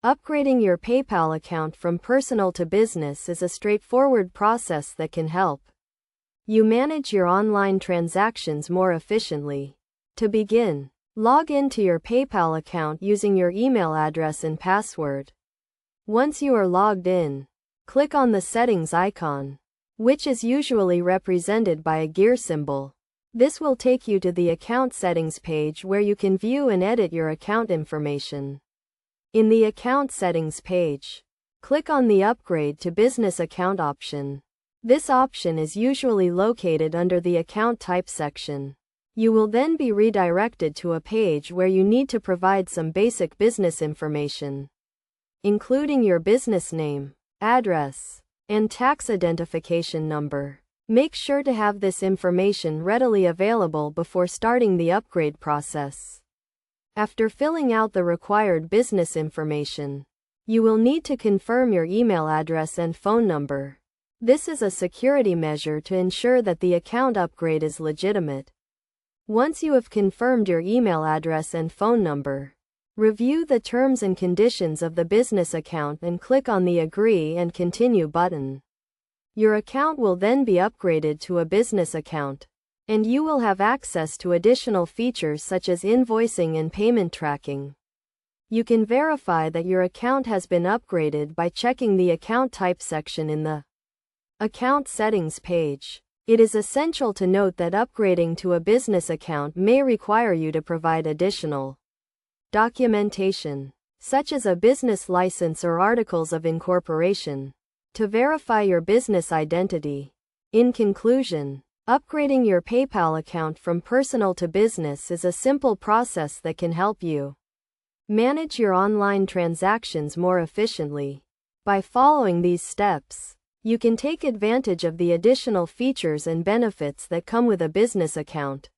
Upgrading your PayPal account from personal to business is a straightforward process that can help you manage your online transactions more efficiently. To begin, log into your PayPal account using your email address and password. Once you are logged in, click on the settings icon, which is usually represented by a gear symbol. This will take you to the account settings page where you can view and edit your account information. In the account settings page, click on the Upgrade to Business Account option. This option is usually located under the Account Type section. You will then be redirected to a page where you need to provide some basic business information, including your business name, address, and tax identification number. Make sure to have this information readily available before starting the upgrade process. After filling out the required business information, you will need to confirm your email address and phone number. This is a security measure to ensure that the account upgrade is legitimate. Once you have confirmed your email address and phone number, review the terms and conditions of the business account and click on the Agree and Continue button. Your account will then be upgraded to a business account, and you will have access to additional features such as invoicing and payment tracking. You can verify that your account has been upgraded by checking the Account Type section in the Account Settings page. It is essential to note that upgrading to a business account may require you to provide additional documentation, such as a business license or articles of incorporation, to verify your business identity. In conclusion, upgrading your PayPal account from personal to business is a simple process that can help you manage your online transactions more efficiently. By following these steps, you can take advantage of the additional features and benefits that come with a business account.